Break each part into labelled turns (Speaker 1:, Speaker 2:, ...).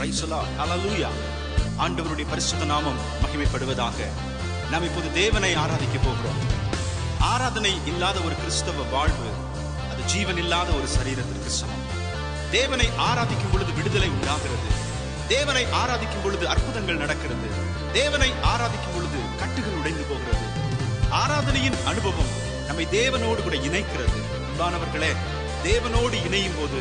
Speaker 1: Praise the Lord, ஹல்லேலூயா. ஆண்டவருடைய பரிசுத்த நாமம் மகிமைப்படுவதாக. நாம் இப்போது தேவனை ஆராதிக்க போகிறோம். ஆராதனை இல்லாத ஒரு கிறிஸ்தவ வாழ்வு அது ஜீவன் இல்லாத ஒரு சரீரத்திற்கு சமம். தேவனை ஆராதிக்கும் பொழுது விடுதலை உண்டாகிறது. தேவனை ஆராதிக்கும் பொழுது அற்புதங்கள் நடக்கிறது. தேவனை ஆராதிக்கும் பொழுது கட்டுகள் உடைந்து போகிறது. ஆராதனையின் அனுபவம் நம்மை தேவனோடு கூட இணைக்கிறது. அன்பானவர்களே, தேவனோடு இணையும் போது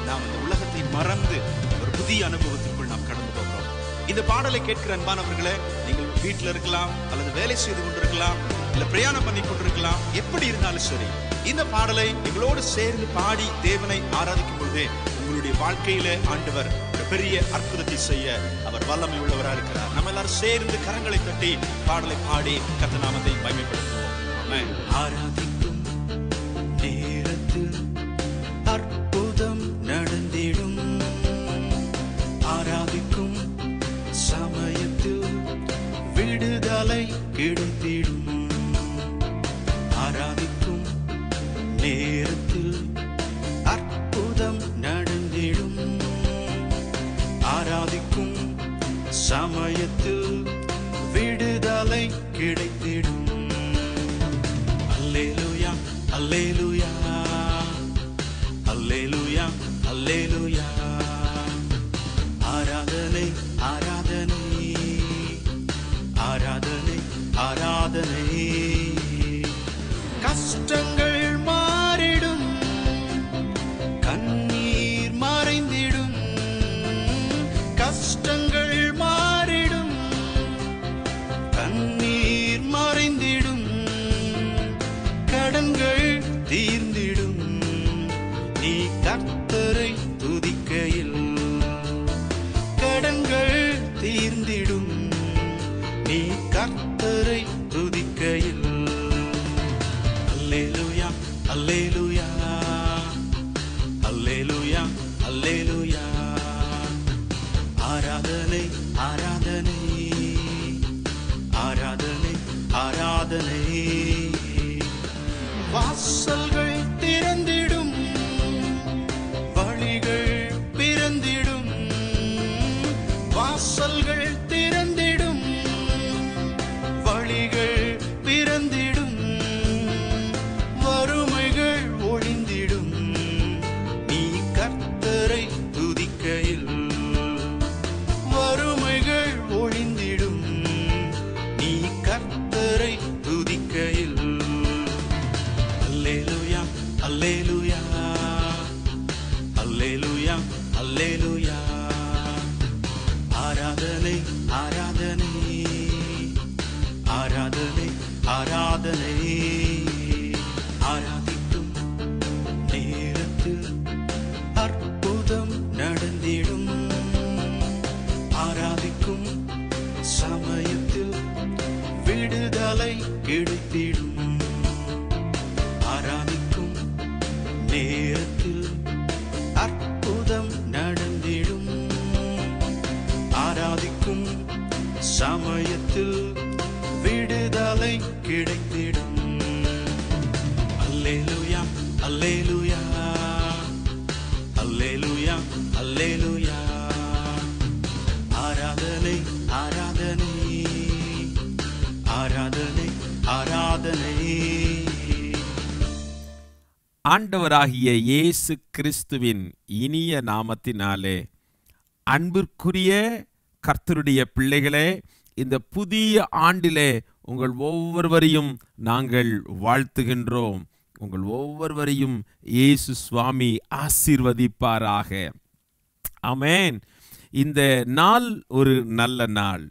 Speaker 1: நாம் இந்த உலகத்தை மறந்து ஒரு புதிய அனுபவத்திற்குள் நாம் கடந்து போகிறோம். இந்த பாடலை கேட்கிற அன்பானவர்களே, நீங்கள் வீட்டில் இருக்கலாம், அல்லது வேலை செய்து கொண்டிருக்கலாம், இல்ல பிரயாணம் பண்ணி கொண்டிருக்கலாம், எப்படி இருந்தாலும் சரி, இந்த பாடலை எங்களோடு சேர்ந்து பாடி தேவனை ஆராதிக்கும் பொழுதே உங்களுடைய வாழ்க்கையில ஆண்டவர் ஒரு பெரிய அற்புதத்தை செய்ய அவர் வல்லமை உள்ளவராக இருக்கிறார். நம்ம எல்லாரும் சேர்ந்து கரங்களை தட்டி பாடலை பாடி கர்த்தர் நாமத்தை மகிமைப்படுத்துவோம். ஆமென்.
Speaker 2: ஆராதிக்கும் நேரத்தில் அற்புதம் நடந்திடும். ஆராதிக்கும் சமயத்தில் விடுதலை கிடைத்திடும். ஆராதிக்கும் நேரத்தில் அற்புதம் நடந்திடும். ஆராதிக்கும் சமயத்தில் விடுதலை கிடைத்திடும். அல்லேலூயா, அல்லேலூயா, அல்லேலூயா, அல்லேலூயா. ஆராதனை, ஆராதனை, ஆராதனை, ஆராதனை. கஷ்டங்கள் மாறிடும், கண்ணீர் மறைந்திடும். கஷ்டங்கள் மாறிடும், கண்ணீர் மறைந்திடும். கடன்கள் தீர்ந்திடும், நீ கர்த்தரை துதிக்கையில். கடன்கள் தீர்ந்திடும், நீ கர்த்தரை துதிக்கையில். அல்லேலூயா, அல்லேலூயா, அல்லேலூயா, அல்லேலூயா. ஆராதனை, ஆராதனை, ஆராதனை, ஆராதனை. வாசல்கள் திறந்திடும், வழிகள் பிறந்திடும். வாசல்கள் திறந்திடும், வழிகள் பிறந்திடும். வறுமைகள் ஒழிந்திடும், நீ கர்த்தரை துதிக்கையில். வறுமைகள் ஒழிந்திடும், நீ கர்த்தரை துதிக்கையில். அல்லேலூயா, அல்லேலூயா, அல்லேலூயா, அல்லேலூயா. ஆராதனை, ஆராதனை, ஆராதனை, ஆராதனை. ஆராதிக்கும் நேரத்தில் அற்புதம் நடந்திடும். ஆராதிக்கும் சமயத்தில் விடுதலை கிடைத்திடும். ஆராதிக்கும் நேரத்தில் அற்புதம் நடந்திடும். ஆராதிக்கும் சமயத்தில் விடுதலை கிடைத்திடும். அல்லேலூயா, அல்லேலூயா, அல்லேலூயா, அல்லேலூயா. ஆராதனை, ஆராதனை, ஆராதனை, ஆராதனை.
Speaker 3: ஆண்டவராகிய இயேசு கிறிஸ்துவின் இனிய நாமத்தினாலே அன்பிற்குரிய கர்த்தருடைய பிள்ளைகளே, இந்த புதிய ஆண்டிலே உங்கள் ஒவ்வொருவரையும் நாங்கள் வாழ்த்துகின்றோம். உங்கள் ஒவ்வொருவரையும் இயேசு சுவாமி ஆசீர்வதிப்பாராக. ஆமென். இந்த நாள் ஒரு நல்ல நாள்.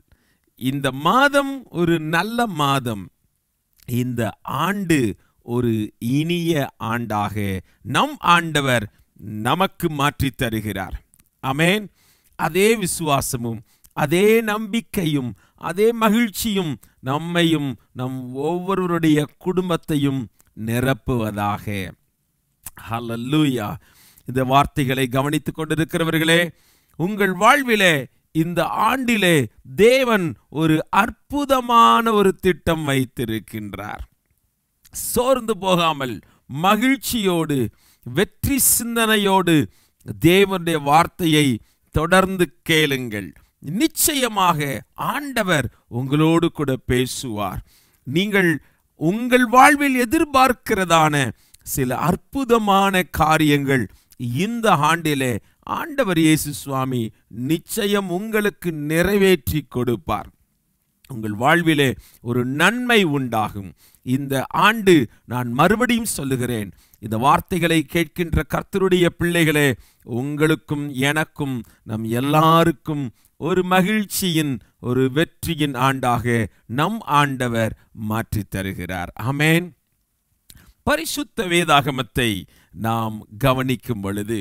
Speaker 3: இந்த மாதம் ஒரு நல்ல மாதம். இந்த ஆண்டு ஒரு இனிய ஆண்டாக நம் ஆண்டவர் நமக்கு மாற்றித் தருகிறார். ஆமென். அதே விசுவாசமும் அதே நம்பிக்கையும் அதே மகிழ்ச்சியும் நம்மையும் நம் ஒவ்வொருவருடைய குடும்பத்தையும் நிரப்புவதாக. ஹல்லேலூயா. இந்த வார்த்தைகளை கவனித்துக் கொண்டிருக்கிறவர்களே, உங்கள் வாழ்விலே இந்த ஆண்டிலே தேவன் ஒரு அற்புதமான ஒரு திட்டம் வைத்திருக்கின்றார். சோர்ந்து போகாமல் மகிழ்ச்சியோடு வெற்றி சிந்தனையோடு தேவனுடைய வார்த்தையை தொடர்ந்து கேளுங்கள். நிச்சயமாக ஆண்டவர் உங்களோடு கூட பேசுவார். நீங்கள் உங்கள் வாழ்வில் எதிர்பார்க்கிறதான சில அற்புதமான காரியங்கள் இந்த ஆண்டிலே ஆண்டவர் இயேசு சுவாமி நிச்சயம் உங்களுக்கு நிறைவேற்றி கொடுப்பார். உங்கள் வாழ்விலே ஒரு நன்மை உண்டாகும். இந்த ஆண்டு நான் மறுபடியும் சொல்லுகிறேன், இந்த வார்த்தைகளை கேட்கின்ற கர்த்தருடைய பிள்ளைகளே, உங்களுக்கும் எனக்கும் நம் எல்லாருக்கும் ஒரு மகிழ்ச்சியின் ஒரு வெற்றியின் ஆண்டாக நம் ஆண்டவர் மாற்றி தருகிறார். ஆமென். பரிசுத்த வேதாகமத்தை நாம் கவனிக்கும் பொழுது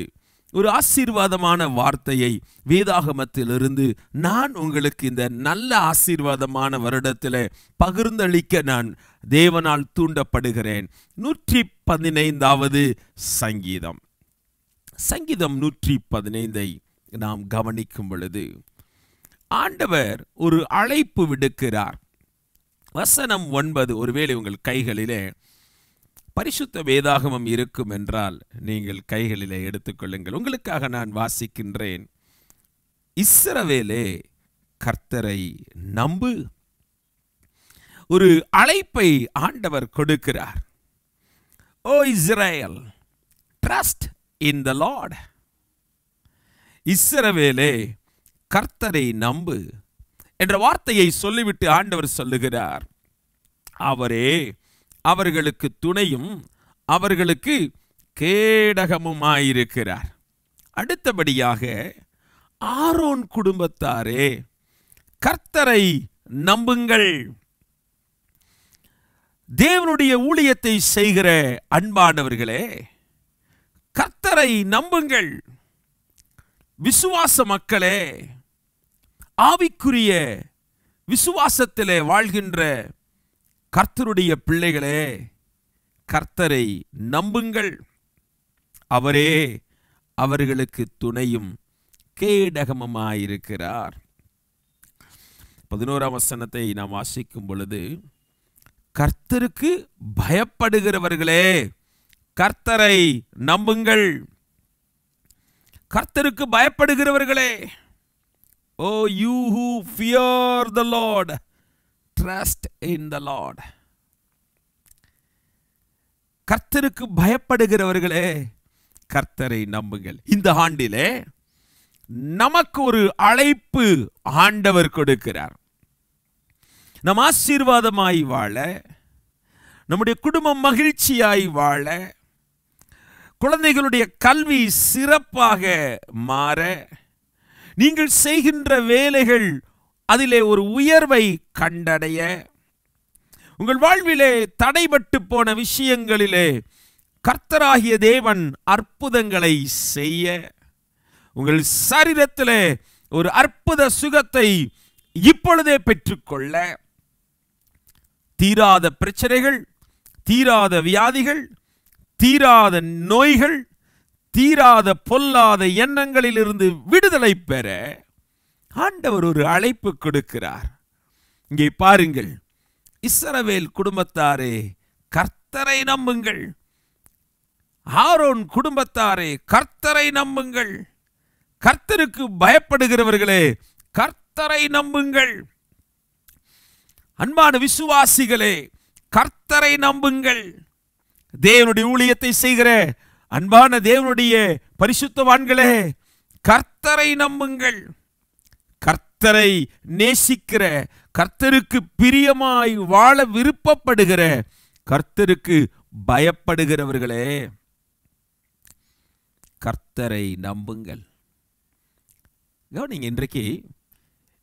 Speaker 3: ஒரு ஆசீர்வாதமான வார்த்தையை வேதாகமத்திலிருந்து நான் உங்களுக்கு இந்த நல்ல ஆசீர்வாதமான வருடத்தில் பகிர்ந்தளிக்க நான் தேவனால் தூண்டப்படுகிறேன். 115வது சங்கீதம். சங்கீதம் 115ஐ நாம் கவனிக்கும் பொழுது ஆண்டவர் ஒரு அழைப்பு விடுக்கிறார். வசனம் 9. ஒருவேளை உங்கள் கைகளிலே பரிசுத்த வேதாகமம் இருக்கும் என்றால் நீங்கள் கைகளிலே எடுத்துக்கொள்ளுங்கள். உங்களுக்காக நான் வாசிக்கின்றேன். இஸ்ரவேலே கர்த்தரை நம்பு. ஒரு அழைப்பை ஆண்டவர் கொடுக்கிறார். Oh Israel, trust in the Lord. இஸ்ரவேலே கர்த்தரை நம்பு என்ற வார்த்தையை சொல்லிவிட்டு ஆண்டவர் சொல்லுகிறார், அவரே அவர்களுக்கு துணையும் அவர்களுக்கு கேடகமுமாயிருக்கிறார். அடுத்தபடியாக ஆரோன் குடும்பத்தாரே கர்த்தரை நம்புங்கள். தேவனுடைய ஊழியத்தை செய்கிற அன்பானவர்களே, கர்த்தரை நம்புங்கள். விசுவாச மக்களே, ஆவிக்குரிய விசுவாசத்திலே வாழ்கின்ற கர்த்தருடைய பிள்ளைகளே, கர்த்தரை நம்புங்கள். அவரே அவர்களுக்கு துணையும் கேடகமுமாயிருக்கிறார். 11ஆம் வசனத்தை நாம் வாசிக்கும் பொழுது, கர்த்தருக்கு பயப்படுகிறவர்களே கர்த்தரை நம்புங்கள். கர்த்தருக்கு பயப்படுகிறவர்களே, oh you who fear the Lord, trust in the Lord. கர்த்தருக்கு பயப்படுகிறவர்களே கர்த்தரை நம்புங்கள். இந்த ஆண்டிலே நமக்கு ஒரு அழைப்பு ஆண்டவர் கொடுக்கிறார். நம் ஆசீர்வாதமாய் வாழ, நம்முடைய குடும்பம் மகிழ்ச்சியாய் வாழ, குழந்தைகளுடைய கல்வி சிறப்பாக மாற, நீங்கள் செய்கின்ற வேலைகள் அதிலே ஒரு உயர்வை கண்டடைய, உங்கள் வாழ்விலே தடைபட்டு போன விஷயங்களிலே கர்த்தராகிய தேவன் அற்புதங்களை செய்ய, உங்கள் சரீரத்திலே ஒரு அற்புத சுகத்தை இப்பொழுதே பெற்றுக்கொள்ள, தீராத பிரச்சனைகள், தீராத வியாதிகள், தீராத நோய்கள், தீராத பொல்லாத எண்ணங்களிலிருந்து விடுதலை பெற ஆண்டவர் ஒரு அழைப்பு கொடுக்கிறார். இங்கே பாருங்கள், இஸ்ரவேல் குடும்பத்தாரே கர்த்தரை நம்புங்கள். ஆரோன் குடும்பத்தாரே கர்த்தரை நம்புங்கள். கர்த்தருக்கு பயப்படுகிறவர்களே கர்த்தரை நம்புங்கள். அன்பான விசுவாசிகளே கர்த்தரை நம்புங்கள். தேவனுடைய ஊழியத்தை செய்கிற அன்பான தேவனுடைய பரிசுத்தவான்களே கர்த்தரை நம்புங்கள். கர்த்தரை நேசிக்கிற, கர்த்தருக்கு பிரியமாய் வாழ விருப்பப்படுகிற, கர்த்தருக்கு பயப்படுகிறவர்களே கர்த்தரை நம்புங்கள். கவனிங்க, இன்றைக்கு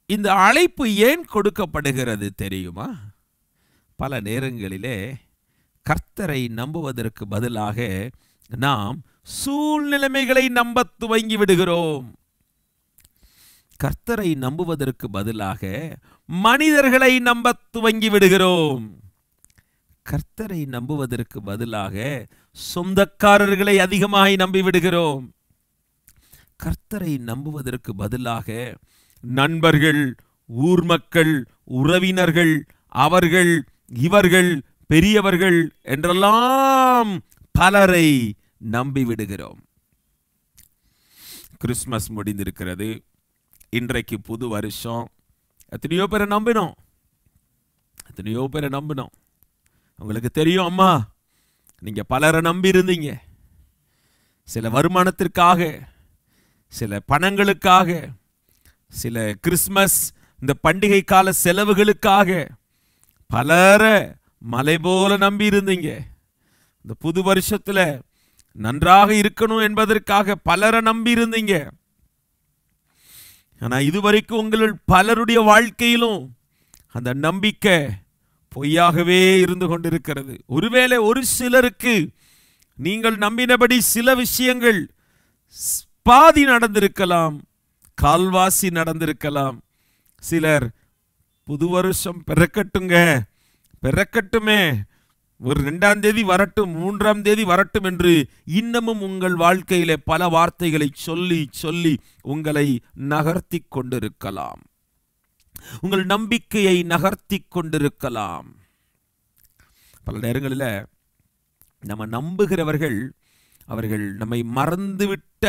Speaker 3: இந்த அழைப்பு ஏன் கொடுக்கப்படுகிறது தெரியுமா? பல நேரங்களிலே கர்த்தரை நம்புவதற்கு பதிலாக நாம் சூழ்நிலைமைகளை நம்ப துவங்கி விடுகிறோம். கர்த்தரை நம்புவதற்கு பதிலாக மனிதர்களை நம்ப துவங்கி விடுகிறோம். கர்த்தரை நம்புவதற்கு பதிலாக சொந்தக்காரர்களை அதிகமாய் நம்பி விடுகிறோம். கர்த்தரை நம்புவதற்கு பதிலாக நண்பர்கள், ஊர் மக்கள், உறவினர்கள், அவர்கள் இவர்கள் பெரியவர்கள் என்றெல்லாம் பலரை நம்பிவிடுகிறோம். கிறிஸ்மஸ் முடிந்திருக்கிறது. இன்றைக்கு புது வருஷம். எத்தனையோ பேரை நம்பினோம், எத்தனையோ பேரை நம்பினோம். உங்களுக்கு தெரியும் அம்மா, நீங்க பலரை நம்பி இருந்தீங்க. சில வருமானத்திற்காக, சில பணங்களுக்காக, சில கிறிஸ்மஸ் இந்த பண்டிகை கால செலவுகளுக்காக பலரை மலை போல நம்பி இருந்தீங்க. இந்த புது வருஷத்துல நன்றாக இருக்கணும் என்பதற்காக பலரை நம்பி இருந்தீங்க. ஆனா இதுவரைக்கும் உங்கள் பலருடைய வாழ்க்கையிலும் அந்த நம்பிக்கை பொய்யாகவே இருந்து கொண்டிருக்கிறது. ஒருவேளை ஒரு சிலருக்கு நீங்கள் நம்பினபடி சில விஷயங்கள் பாதி நடந்திருக்கலாம், கால்வாசி நடந்திருக்கலாம். சிலர் புது வருஷம் பிறக்கட்டுங்க, பிறக்கட்டுமே, ஒரு 2ஆம் தேதி வரட்டும், 3ஆம் தேதி வரட்டும் என்று இன்னமும் உங்கள் வாழ்க்கையிலே பல வார்த்தைகளை சொல்லி சொல்லி உங்களை நகர்த்தி கொண்டிருக்கலாம், உங்கள் நம்பிக்கையை நகர்த்தி கொண்டிருக்கலாம். பல நேரங்களில் நம்ம நம்புகிறவர்கள் அவர்கள் நம்மை மறந்துவிட்ட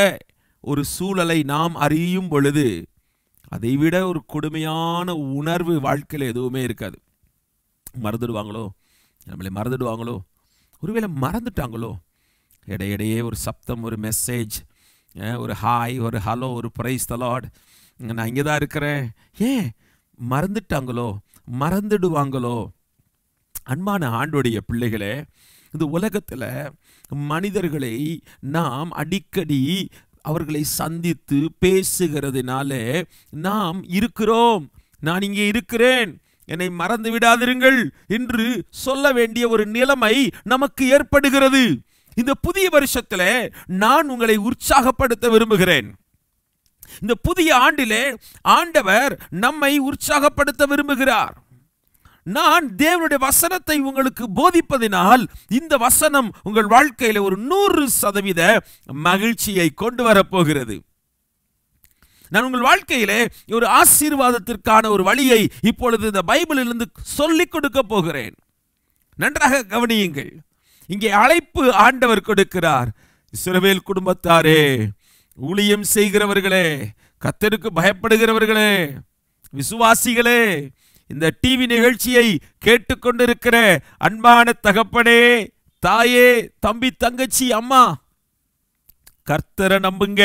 Speaker 3: ஒரு சூழலை நாம் அறியும் பொழுது அதைவிட ஒரு கொடுமையான உணர்வு வாழ்க்கையில் எதுவுமே இருக்காது. மறந்துடுவாங்களோ, நம்மளை மறந்துடுவாங்களோ, ஒருவேளை மறந்துட்டாங்களோ, இடையிடையே ஒரு சப்தம், ஒரு மெசேஜ், ஒரு ஹாய், ஒரு ஹலோ, ஒரு பிரைஸ் தி லார்ட், நான் இங்கே தான் இருக்கிறேன், ஏன் மறந்துட்டாங்களோ, மறந்துடுவாங்களோ? அன்பான ஆண்டோடைய பிள்ளைகளே, இந்த உலகத்தில் மனிதர்களை நாம் அடிக்கடி அவர்களை சந்தித்து பேசுகிறதுனால நாம் இருக்கிறோம், நான் இங்கே இருக்கிறேன், என்னை மறந்து விடாதிருங்கள் என்று சொல்ல வேண்டிய ஒரு நிலைமை நமக்கு ஏற்படுகிறது. இந்த புதிய வருஷத்தில் நான் உங்களை உற்சாகப்படுத்த விரும்புகிறேன். இந்த புதிய ஆண்டிலே ஆண்டவர் நம்மை உற்சாகப்படுத்த விரும்புகிறார். நான் தேவனுடைய வசனத்தை உங்களுக்கு போதிப்பதினால் இந்த வசனம் உங்கள் வாழ்க்கையில் ஒரு 100% மகிழ்ச்சியை கொண்டு வரப்போகிறது. நான் உங்கள் வாழ்க்கையிலே ஒரு ஆசீர்வாதத்திற்கான ஒரு வழியை இப்பொழுது இந்த பைபிளிலிருந்து சொல்லிக் கொடுக்க போகிறேன். நன்றாக கவனியுங்கள். இங்கே அழைப்பு ஆண்டவர் கொடுக்கிறார். இஸ்ரவேல் குடும்பத்தாரே, ஊழியம் செய்கிறவர்களே, கர்த்தருக்கு பயப்படுகிறவர்களே, விசுவாசிகளே, இந்த டிவி நிகழ்ச்சியை கேட்டுக்கொண்டிருக்கிற அன்பான தகப்பனே, தாயே, தம்பி, தங்கச்சி, அம்மா, கர்த்தரை நம்புங்க.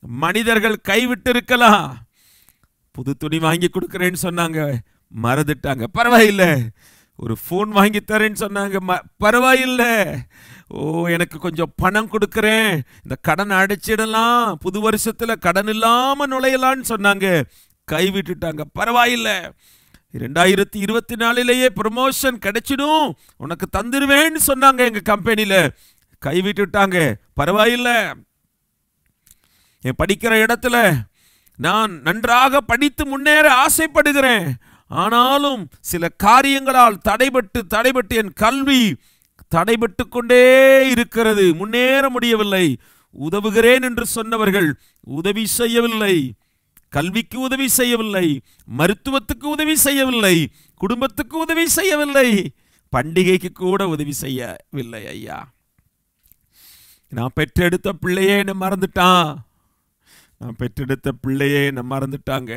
Speaker 3: மனிதர்கள் கைவிட்டு இருக்கலாம். புது துணி வாங்கி கொடுக்கிறேன்னு சொன்னாங்க, மறந்துட்டாங்க, பரவாயில்லை. ஒரு ஃபோன் வாங்கி தரேன்னு சொன்னாங்க, பரவாயில்லை. ஓ, எனக்கு கொஞ்சம் பணம் கொடுக்கிறேன், இந்த கடன் அடைச்சிடலாம், புது வருஷத்துல கடன் இல்லாம நுழையலான்னு சொன்னாங்க, கைவிட்டுட்டாங்க, பரவாயில்லை. 2024 ப்ரமோஷன் கிடைச்சிடும், உனக்கு தந்துருவேன்னு சொன்னாங்க எங்க கம்பெனியில, கைவிட்டுட்டாங்க, பரவாயில்லை. என் படிக்கிற இடத்துல நான் நன்றாக படித்து முன்னேற ஆசைப்படுகிறேன், ஆனாலும் சில காரியங்களால் தடைபட்டு என் கல்வி தடைபட்டு கொண்டே இருக்கிறது, முன்னேற முடியவில்லை. உதவுகிறேன் என்று சொன்னவர்கள் உதவி செய்யவில்லை, கல்விக்கு உதவி செய்யவில்லை, மருத்துவத்துக்கு உதவி செய்யவில்லை, குடும்பத்துக்கு உதவி செய்யவில்லை, பண்டிகைக்கு கூட உதவி செய்யவில்லை. ஐயா, நான் பெற்றெடுத்த பிள்ளையே என்ன மறந்துட்டான், நான் பெற்றெடுத்த பிள்ளையே என்ன மறந்துட்டாங்க.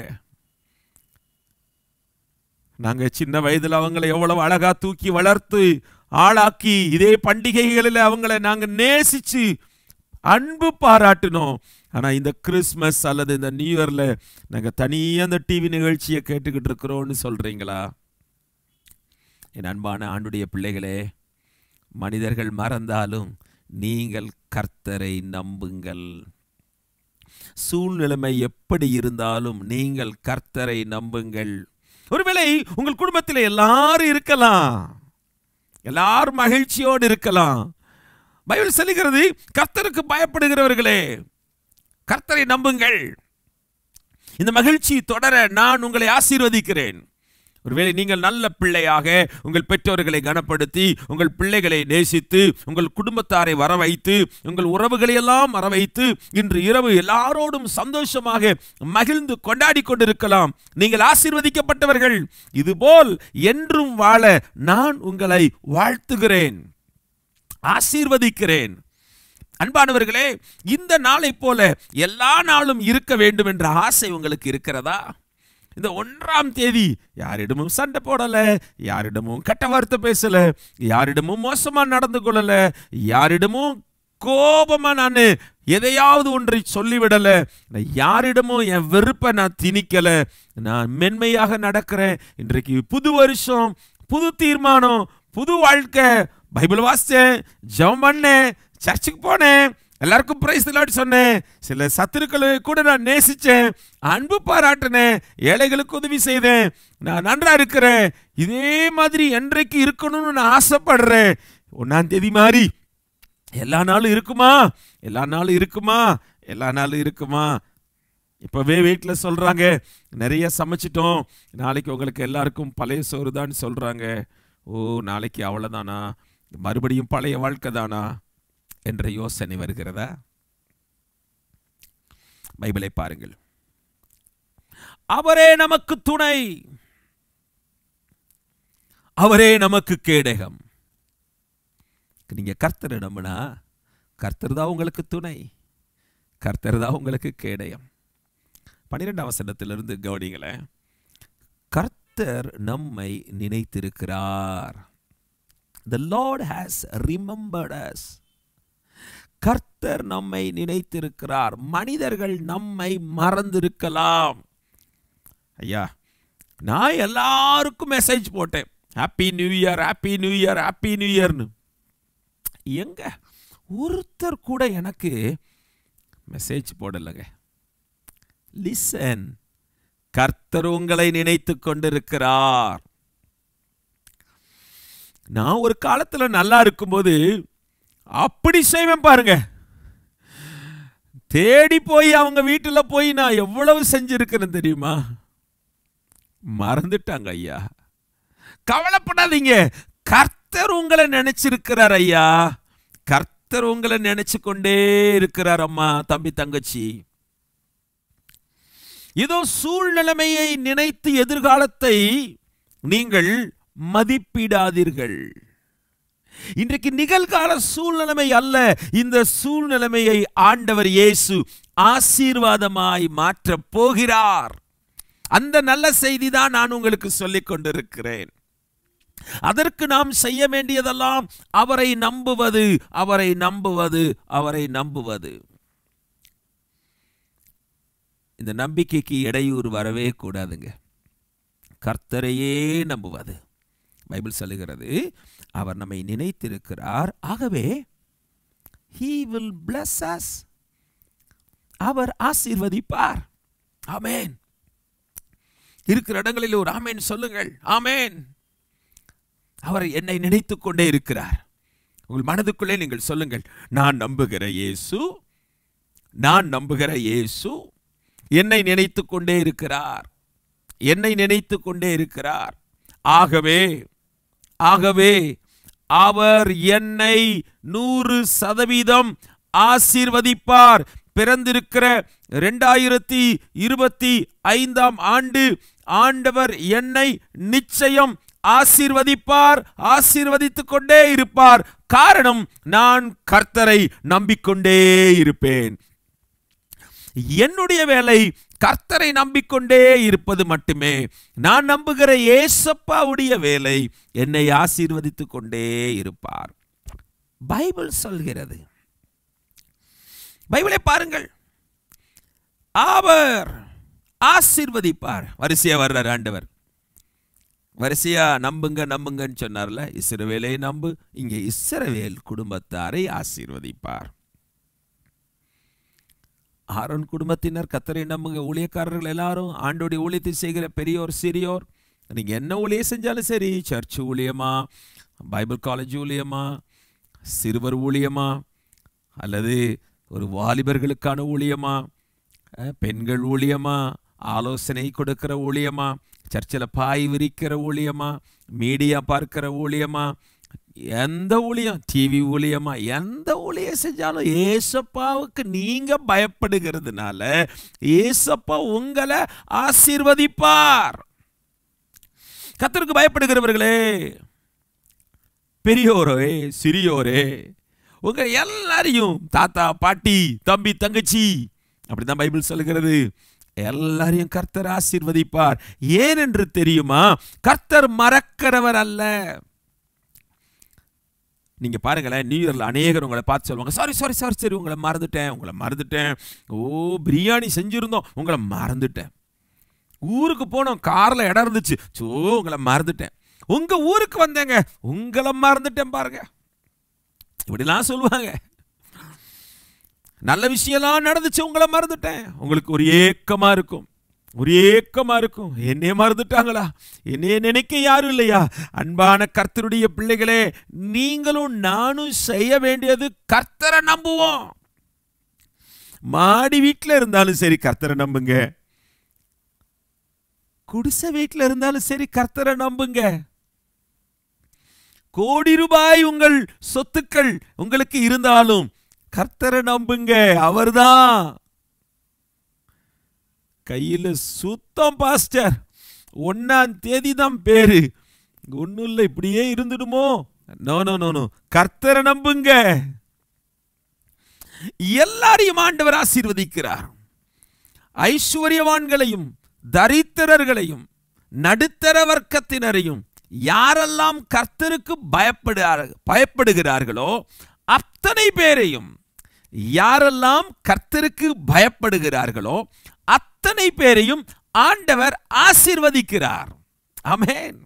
Speaker 3: நாங்க சின்ன வயதில் அவங்களை எவ்வளவு அழகா தூக்கி வளர்த்து ஆளாக்கி இதே பண்டிகைகளில் அவங்களை நாங்க நேசிச்சு அன்பு பாராட்டினோம். ஆனா இந்த கிறிஸ்மஸ் அல்லது இந்த நியூ இயர்ல நாங்க தனியாக அந்த டிவி நிகழ்ச்சியை கேட்டுக்கிட்டு இருக்கிறோம்னு சொல்றீங்களா? என் அன்பான ஆண்டுடைய பிள்ளைகளே, மனிதர்கள் மறந்தாலும் நீங்கள் கர்த்தரை நம்புங்கள். சூழ்நிலைமை எப்படி இருந்தாலும் நீங்கள் கர்த்தரை நம்புங்கள். ஒருவேளை உங்கள் குடும்பத்தில் எல்லாரும் இருக்கலாம், எல்லாரும் மகிழ்ச்சியோடு இருக்கலாம். பைபிள் சொல்லுகிறது, கர்த்தருக்கு பயப்படுகிறவர்களே, கர்த்தரை நம்புங்கள். இந்த மகிழ்ச்சி தொடர நான் உங்களை ஆசீர்வதிக்கிறேன். ஒருவேளை நீங்கள் நல்ல பிள்ளையாக உங்கள் பெற்றோர்களை கனப்படுத்தி, உங்கள் பிள்ளைகளை நேசித்து, உங்கள் குடும்பத்தாரை வரவைத்து, உங்கள் உறவுகளை எல்லாம் வரவைத்து இன்று இரவு எல்லாரோடும் சந்தோஷமாக மகிழ்ந்து கொண்டாடி கொண்டிருக்கலாம். நீங்கள் ஆசீர்வதிக்கப்பட்டவர்கள். இதுபோல் என்றும் வாழ நான் உங்களை வாழ்த்துகிறேன், ஆசீர்வதிக்கிறேன். அன்பானவர்களே, இந்த நாளை போல எல்லா நாளும் இருக்க வேண்டும் என்ற ஆசை உங்களுக்கு இருக்கிறதா? இந்த 1ஆம் தேதி யாரிடமும் சண்டை போடல, யாரிடமும் கெட்ட வார்த்தை பேசல, யாரிடமும் மோசமா நடந்து கொள்ளல, யாரிடமும் கோபமா நான் எதையாவது ஒன்றை சொல்லிவிடல, யாரிடமும் என் வெறுப்பை நான் திணிக்கல, நான் மென்மையாக நடக்கிறேன். இன்றைக்கு புது வருஷம், புது தீர்மானம், புது வாழ்க்கை. பைபிள் வாசிச்சேன், ஜெபம் பண்ணேன், சர்ச்சுக்கு போனேன், எல்லாருக்கும் பிரைஸ் தி லார்ட் சொன்னேன், சில சத்துருக்களை கூட நான் நேசிச்சேன், அன்பு பாராட்டினேன், ஏழைகளுக்கு உதவி செய்தேன், நான் நன்றா இருக்கிறேன். இதே மாதிரி என்றைக்கு இருக்கணும்னு நான் ஆசைப்படுறேன். 1ஆம் தேதி மாதிரி எல்லா நாளும் இருக்குமா? எல்லா நாளும் இருக்குமா? எல்லா நாளும் இருக்குமா? இப்பவே வீட்டில் சொல்றாங்க, நிறைய சமைச்சிட்டோம், நாளைக்கு உங்களுக்கு எல்லாருக்கும் பழைய சோறு தான் சொல்றாங்க. ஓ, நாளைக்கு அவ்வளவுதானா, மறுபடியும் பழைய வாழ்க்கை தானா என்ற யோசனை வருகிறதா? பைபிளை பாருங்கள். அவரே நமக்கு துணை, அவரே நமக்கு கேடகம். நீங்க கர்த்தரை நம்பினா கர்த்தர் தான் உங்களுக்கு துணை, கர்த்தர் தான் உங்களுக்கு கேடயம். 12ஆம் வசனத்திலிருந்து கவனிங்களேன். கர்த்தர் நம்மை நினைத்திருக்கிறார். The Lord has remembered us. கர்த்தர் நம்மை நினைத்திருக்கிறார். மனிதர்கள் நம்மை மறந்திருக்கலாம். ஐயா, நான் எல்லாருக்கும் மெசேஜ் போட்டேன், happy new year, happy new year, happy new இயர்னு. எங்க ஒருத்தர் கூட எனக்கு மெசேஜ் போடலங்க. லிசன், கர்த்தர் உங்களை நினைத்து கொண்டிருக்கிறார். நான் ஒரு காலத்துல நல்லா இருக்கும்போது அப்படி செய்வேன் பாருங்க. தேடி போய் அவங்க வீட்டுல போய் நான் எவ்வளவு செஞ்சிருக்கிறேன் தெரியுமா? மறந்துட்டாங்க ஐயா. கவலைப்படாதீங்க, கர்த்தர் உங்களை நினைச்சிருக்கிறார் ஐயா. கர்த்தர் உங்களை நினைச்சு கொண்டே இருக்கிறார் அம்மா, தம்பி, தங்கச்சி. இதோ சூழ்நிலைமையை நினைத்து எதிர்காலத்தை நீங்கள் மதிப்பிடாதீர்கள். இன்றைக்கு நிகழ்கால சூழ்நிலைமை அல்ல, இந்த சூழ்நிலைமையை ஆண்டவர் இயேசு ஆசீர்வாதமாய் மாற்றப் போகிறார். அந்த நல்ல செய்தி தான் நான் உங்களுக்கு சொல்லிக் கொண்டிருக்கிறேன். அதற்கு நாம் செய்ய வேண்டியதெல்லாம் அவரை நம்புவது, அவரை நம்புவது, அவரை நம்புவது. இந்த நம்பிக்கைக்கு இடையூறு வரவே கூடாதுங்க. கர்த்தரையே நம்புவது. பைபிள் சொல்லுகிறது, அவர் நம்மை நினைத்திருக்கிறார், ஆகவே he will bless us. அவர் ஆசீர்வதிப்பார். ஆமென். இருக்கிற இடங்களில் ஒரு ஆமென் சொல்லுங்கள். ஆமென். அவர் என்னை நினைத்துக் கொண்டே இருக்கிறார். உங்கள் மனதுக்குள்ளே நீங்கள் சொல்லுங்கள், நான் நம்புகிற இயேசு, நான் நம்புகிற இயேசு என்னை நினைத்துக் கொண்டே இருக்கிறார், என்னை நினைத்துக் கொண்டே இருக்கிறார். ஆகவே ஆகவே அவர் என்னை 100% ஆசீர்வதிப்பார். பிறந்திருக்கிற 2025ஆம் ஆண்டு ஆண்டவர் என்னை நிச்சயம் ஆசீர்வதிப்பார், ஆசீர்வதித்துக் கொண்டே இருப்பார். காரணம், நான் கர்த்தரை நம்பிக்கொண்டே இருப்பேன். என்னுடைய வேலை கர்த்தரை நம்பிக்கொண்டே இருப்பது மட்டுமே. நான் நம்புகிற ஏசப்பாவுடைய வேலை என்னை ஆசீர்வதித்துக் கொண்டே இருப்பார். பைபிள் சொல்கிறது. பைபிளை பாருங்கள், அவர் ஆசீர்வதிப்பார். வரிசையா வர்றார் ஆண்டவர். வரிசையா நம்புங்க நம்புங்கன்னு சொன்னார்ல, இஸ்ரவேலை நம்பு. இங்கே இஸ்ரவேல் குடும்பத்தாரை ஆசீர்வதிப்பார். ஆரோன் குடும்பத்தினர் கர்த்தரை நம்புங்க. ஊழியக்காரர்கள் எல்லாரும் ஆண்டோடைய ஊழியத்தை செய்கிற பெரியோர் சிறியோர், நீங்க என்ன ஊழியம் செஞ்சாலும் சரி, சர்ச் ஊழியமா, பைபிள் காலேஜ் ஊழியமா, சிறுவர் ஊழியமா, அல்லது ஒரு வாலிபர்களுக்கான ஊழியமா, பெண்கள் ஊழியமா, ஆலோசனை கொடுக்கிற ஊழியமா, சர்ச்சில் பாய் விரிக்கிற ஊழியமா, மீடியா பார்க்கிற ஊழியமா, எந்த ஊழியம், டிவி ஊழியமா, எந்த ஊழியம் செஞ்சாலும் ஏசப்பாவுக்கு நீங்க பயப்படுகிறதுனால ஏசப்பா உங்களை ஆசீர்வதிப்பார். கர்த்தருக்கு பயப்படுகிறவர்களே, பெரியோரே சிறியோரே, உங்க எல்லாரையும், தாத்தா பாட்டி தம்பி தங்கச்சி, அப்படிதான் பைபிள் சொல்லுகிறது, எல்லாரையும் கர்த்தர் ஆசீர்வதிப்பார். ஏனென்று தெரியுமா? கர்த்தர் மறக்கிறவர் அல்ல. நீங்க பாருங்களேன், நியூ இயர்ல அநேகர் உங்களை பார்த்து சொல்லுவாங்க, சாரி சாரி சாரி சரி உங்களை மறந்துட்டேன், ஓ பிரியாணி செஞ்சிருந்தோம் உங்களை மறந்துட்டேன், ஊருக்கு போனோம் கார்ல இடம் இருந்துச்சு, சோ உங்களை மறந்துட்டேன், உங்க ஊருக்கு வந்தேங்க உங்களை மறந்துட்டேன் பாருங்க, இப்படிலாம் சொல்லுவாங்க. நல்ல விஷயம்லாம் நடந்துச்சு உங்களை மறந்துட்டேன். உங்களுக்கு ஒரு ஏக்கமா இருக்கும், என்னைய மறந்துட்டாங்களா, என்னைய நினைக்க யாரும் இல்லையா? அன்பான கர்த்தருடைய பிள்ளைகளே, நீங்களும் நானும் செய்ய வேண்டியது கர்த்தரை நம்புவோம். மாடி வீட்டில் இருந்தாலும் சரி கர்த்தரை நம்புங்க, குடிசை வீட்டில் இருந்தாலும் சரி கர்த்தரை நம்புங்க. கோடி ரூபாய் உங்கள் சொத்துக்கள் உங்களுக்கு இருந்தாலும் கர்த்தரை நம்புங்க, அவர்தான். கையில் சுத்தம் பாஸ்டர், 1ஆம் தேதி தான் பேரு, ஒன்னும் இல்லை இப்படியே இருந்துடுமோ? நோ நோ நோ நோ, கர்த்தரை நம்புங்க. எல்லாரையும் ஆண்டவர் ஆசீர்வதிக்கிறார். ஐஸ்வர்யவான்களையும் தரித்திரர்களையும் நடுத்தர வர்க்கத்தினரையும் யாரெல்லாம் கர்த்தருக்கு பயப்படுகிறார்களோ அத்தனை பேரையும், யாரெல்லாம் கர்த்தருக்கு பயப்படுகிறார்களோ அத்தனை பேரையும் ஆண்டவர் ஆசீர்வதிக்கிறார். ஆமென்.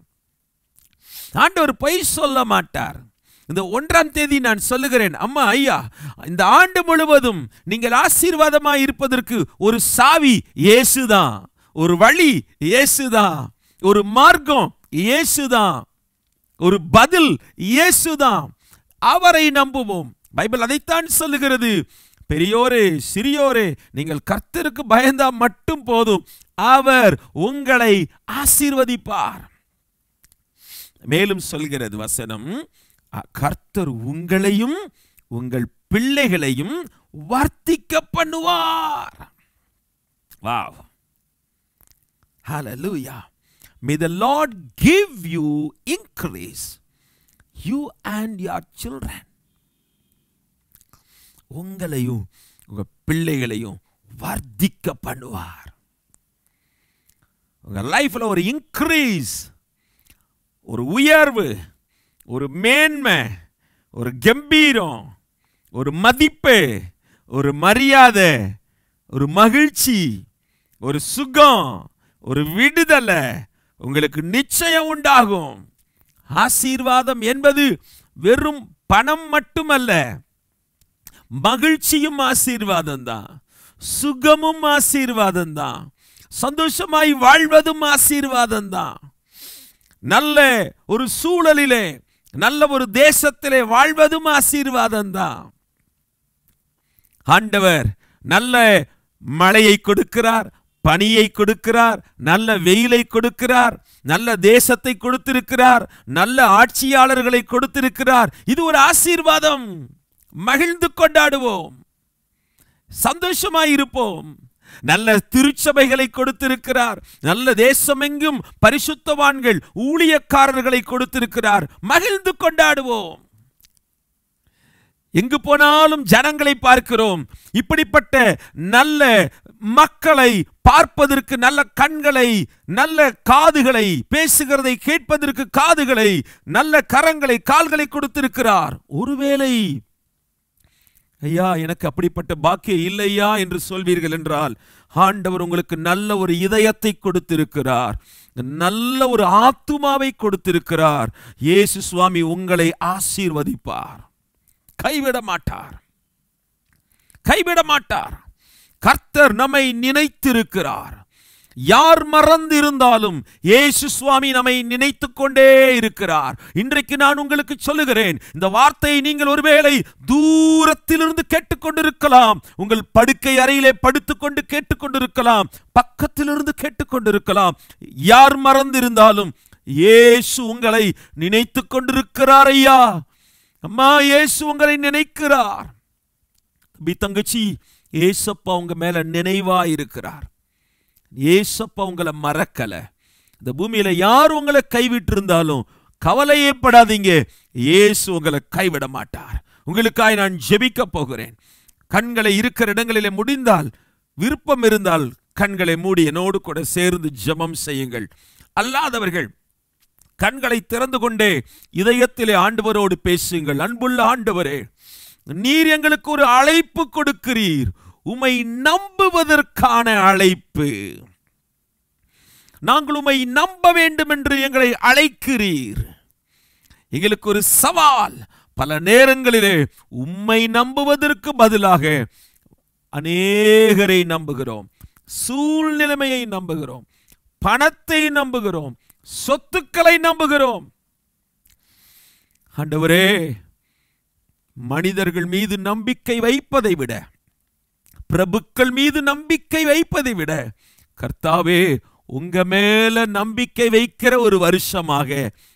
Speaker 3: ஆண்டவர் பொய் சொல்ல மாட்டார். இந்த 1ஆம் தேதி நான் சொல்லுகிறேன், அம்மா ஐயா, இந்த ஆண்டு முழுவதும் நீங்கள் ஆசீர்வாதமாய் இருப்பதற்கு ஒரு சாவி இயேசுதான், ஒரு வழி இயேசுதான், ஒரு மார்க்கம் இயேசுதான், ஒரு பதில் இயேசுதான். அவரை நம்புவோம். பைபிள் அதைத்தான் சொல்லுகிறது. பெரியோரே சிறியோரே, நீங்கள் கர்த்தருக்கு பயந்தா மட்டும் போதும், அவர் உங்களை ஆசீர்வதிப்பார். மேலும் சொல்கிறது வசனம், கர்த்தர் உங்களையும் உங்கள் பிள்ளைகளையும் வர்த்திக்க பண்ணுவார். Wow, hallelujah. May the Lord give you increase, you and your children. உங்களையும் உங்க பிள்ளைகளையும் வர்த்திக்க பண்ணுவார். உங்க லைஃப்ல ஒரு இன்க்ரீஸ், ஒரு உயர்வு, ஒரு மேன்மை, ஒரு கம்பீரம், ஒரு மதிப்பு, ஒரு மரியாதை, ஒரு மகிழ்ச்சி, ஒரு சுகம், ஒரு விடுதலை உங்களுக்கு நிச்சயம் உண்டாகும். ஆசீர்வாதம் என்பது வெறும் பணம் மட்டுமல்ல, மகிழ்ச்சியும் ஆசீர்வாதம் தான், சுகமும் ஆசீர்வாதம் தான், சந்தோஷமாய் வாழ்வதும் ஆசீர்வாதம் தான். நல்ல ஒரு சூழலிலே, நல்ல ஒரு தேசத்திலே வாழ்வதும் ஆசீர்வாதம் தான். ஆண்டவர் நல்ல மழையை கொடுக்கிறார், பனியை கொடுக்கிறார், நல்ல வெயிலை கொடுக்கிறார், நல்ல தேசத்தை கொடுத்திருக்கிறார், நல்ல ஆட்சியாளர்களை கொடுத்திருக்கிறார். இது ஒரு ஆசீர்வாதம். மகிழ்ந்து கொண்டாடுவோம், சந்தோஷமாயிருப்போம். நல்ல திருச்சபைகளை கொடுத்திருக்கிறார், நல்ல தேசமெங்கும் பரிசுத்தவான்கள் ஊழியக்காரர்களை கொடுத்திருக்கிறார். மகிழ்ந்து கொண்டாடுவோம். எங்கு போனாலும் ஜனங்களை பார்க்கிறோம். இப்படிப்பட்ட நல்ல மக்களை பார்ப்பதற்கு நல்ல கண்களை, நல்ல காதுகளை, பேசுகிறதை கேட்பதற்கு காதுகளை, நல்ல கரங்களை, கால்களை கொடுத்திருக்கிறார். ஒருவேளை ஐயா எனக்கு அப்படிப்பட்ட பாக்கியம் இல்லையா என்று சொல்வீர்கள் என்றால், ஆண்டவர் உங்களுக்கு நல்ல ஒரு இதயத்தை கொடுத்திருக்கிறார், நல்ல ஒரு ஆத்துமாவை கொடுத்திருக்கிறார். இயேசு சுவாமி உங்களை ஆசீர்வதிப்பார், கைவிட மாட்டார், கைவிட மாட்டார். கர்த்தர் நம்மை நினைத்திருக்கிறார். யார் மறந்திருந்தாலும் இயேசு சுவாமி நம்மை நினைத்துக் கொண்டே இருக்கிறார். இன்றைக்கு நான் உங்களுக்கு சொல்லுகிறேன், இந்த வார்த்தையை நீங்கள் ஒருவேளை தூரத்திலிருந்து கேட்டுக்கொண்டிருக்கலாம், உங்கள் படுக்கை அறையிலே படுத்துக்கொண்டு கேட்டுக்கொண்டிருக்கலாம், பக்கத்திலிருந்து கேட்டுக்கொண்டிருக்கலாம். யார் மறந்திருந்தாலும் இயேசு உங்களை நினைத்துக் கொண்டிருக்கிறார். ஐயா அம்மா, இயேசு உங்களை நினைக்கிறார். தங்கச்சி, ஏசப்பா உங்க மேல நினைவா இருக்கிறார். ஏசப்பா உங்களை மறக்கல. இந்த பூமியில யார் உங்களை கைவிட்டு இருந்தாலும் கவலையே படாதீங்க, இயேசு உங்களை கைவிட மாட்டார். உங்களுக்காய் நான் ஜெபிக்க போகிறேன். கண்களை இருக்கிற இடங்களிலே முடிந்தால், விருப்பம் இருந்தால் கண்களை மூடி என்னோடு கூட சேர்ந்து ஜெபம் செய்யுங்கள். அல்லாதவர்கள் கண்களை திறந்து கொண்டே இதயத்திலே ஆண்டவரோடு பேசுங்கள். அன்புள்ள ஆண்டவரே, நீர் எங்களுக்கு ஒரு அழைப்பு கொடுக்கிறீர். உம்மை நம்புவதற்கான அழைப்பு. நாங்கள் உம்மை நம்ப வேண்டும் என்று எங்களை அழைக்கிறீர். எங்களுக்கு ஒரு சவால். பல நேரங்களிலே உம்மை நம்புவதற்கு பதிலாக அநேகரை நம்புகிறோம், சூழ்நிலைமையை நம்புகிறோம், பணத்தை நம்புகிறோம், சொத்துக்களை நம்புகிறோம். ஆண்டவரே, மனிதர்கள் மீது நம்பிக்கை வைப்பதை விட, பிரபுக்கள் மீது நம்பிக்கை வைப்பதை விட, கர்த்தாவே, உங்க மேல நம்பிக்கை வைக்கிற ஒரு வருஷமாக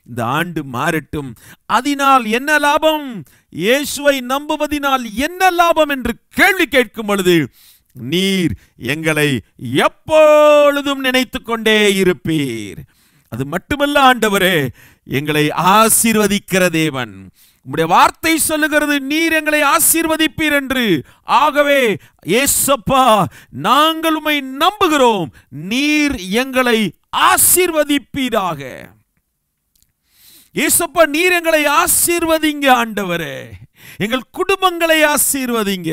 Speaker 3: இந்த ஆண்டு மாறட்டும். அதனால் என்ன லாபம்? இயேசுவை நம்புவதினால் என்ன லாபம் என்று கேள்வி கேட்கும் பொழுது, நீர் எங்களை எப்பொழுதும் நினைத்து கொண்டே இருப்பீர். அது மட்டுமல்ல ஆண்டவரே, எங்களை ஆசீர்வதிக்கிற தேவன். உம்முடைய வார்த்தை சொல்லுகிறது, நீர் எங்களை ஆசீர்வதிப்பீர் என்று. ஆகவே இயேசப்பா, நாங்கள் உம்மை நம்புகிறோம். நீர் எங்களை ஆசீர்வதிப்பீராக. இயேசப்பா, நீர் எங்களை ஆசீர்வதிங்க ஆண்டவரே. எங்கள் குடும்பங்களை ஆசீர்வதிங்க,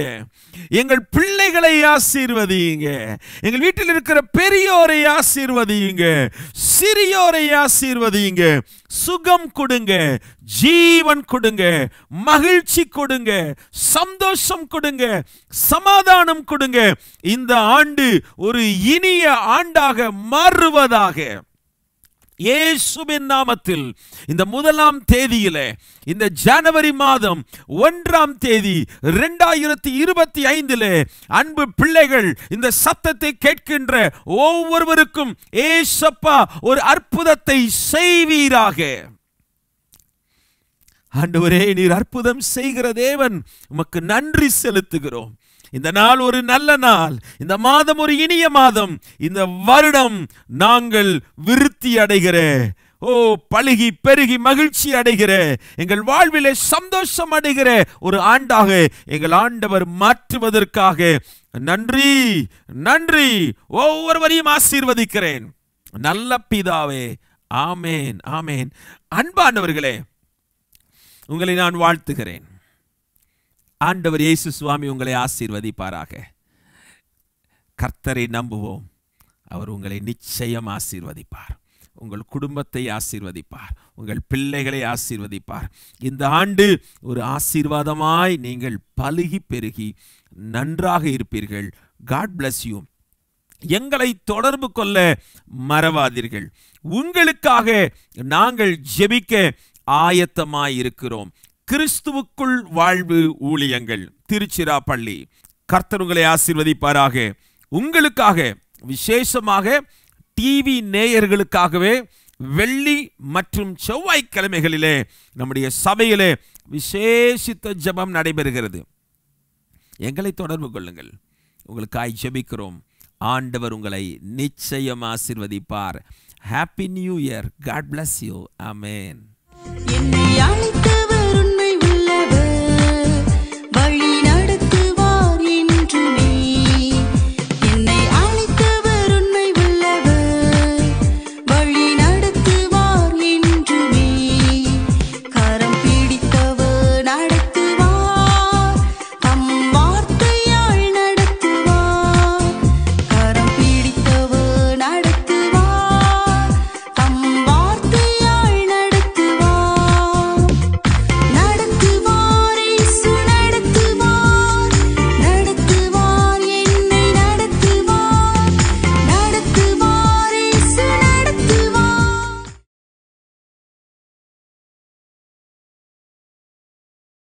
Speaker 3: எங்கள் பிள்ளைகளை ஆசீர்வதிங்க, எங்கள் வீட்டில் இருக்கிற பெரியோரை ஆசீர்வதிங்க, சிறியோரை ஆசீர்வதிங்க. சுகம் கொடுங்க, ஜீவன் கொடுங்க, மகிழ்ச்சி கொடுங்க, சந்தோஷம் கொடுங்க, சமாதானம் கொடுங்க. இந்த ஆண்டு ஒரு இனிய ஆண்டாக மாறுவதாக இயேசுவின் நாமத்தில். இந்த 1ஆம் தேதியிலே, இந்த ஜனவரி மாதம் 1ஆம் தேதி 2025 அன்பு பிள்ளைகள், இந்த சத்தத்தை கேட்கின்ற ஒவ்வொருவருக்கும் ஏசப்பா ஒரு அற்புதத்தை செய்வீராக. ஆண்டவரே, நீர் அற்புதம் செய்கிற தேவன், உமக்கு நன்றி செலுத்துகிறோம். இந்த நாள் ஒரு நல்ல நாள், இந்த மாதம் ஒரு இனிய மாதம், இந்த வருடம் நாங்கள் விருத்தி அடைகிற, பழுகி பெருகி மகிழ்ச்சி அடைகிற, எங்கள் வாழ்விலே சந்தோஷம் அடைகிற ஒரு ஆண்டாக எங்கள் ஆண்டவர் மாற்றுவதற்காக நன்றி நன்றி. ஒவ்வொருவரையும் ஆசீர்வதிக்கிறேன் நல்ல பிதாவே. ஆமேன் ஆமேன். அன்பானவர்களே, உங்களை நான் வாழ்த்துகிறேன். ஆண்டவர் இயேசு சுவாமி உங்களை ஆசீர்வதிப்பாராக. கர்த்தரை நம்புவோம், அவர் உங்களை நிச்சயம் ஆசீர்வதிப்பார். உங்கள் குடும்பத்தை ஆசீர்வதிப்பார், உங்கள் பிள்ளைகளை ஆசீர்வதிப்பார். இந்த ஆண்டு ஒரு ஆசீர்வாதமாய் நீங்கள் பலுகி பெருகி நன்றாக இருப்பீர்கள். God bless you. எங்களை தொடர்பு கொள்ள மறவாதீர்கள். உங்களுக்காக நாங்கள் ஜெபிக்க ஆயத்தமாய் இருக்கிறோம். கிறிஸ்துவுக்குள் வாழ்வு ஊழியங்கள், திருச்சிராப்பள்ளி. கர்த்தர் உங்களை ஆசீர்வதிப்பாராக. உங்களுக்காக விசேஷமாக டிவி நேயர்களுக்காகவே வெள்ளி மற்றும் செவ்வாய்க்கிழமைகளிலே நம்முடைய சபையிலே விசேஷித்த ஜெபம் நடைபெறுகிறது. எங்களை தொடர்பு கொள்ளுங்கள், உங்களுக்காய் ஜெபிக்கிறோம். ஆண்டவர் உங்களை நிச்சயம் ஆசீர்வதிப்பார். Happy new year. God bless you. Amen.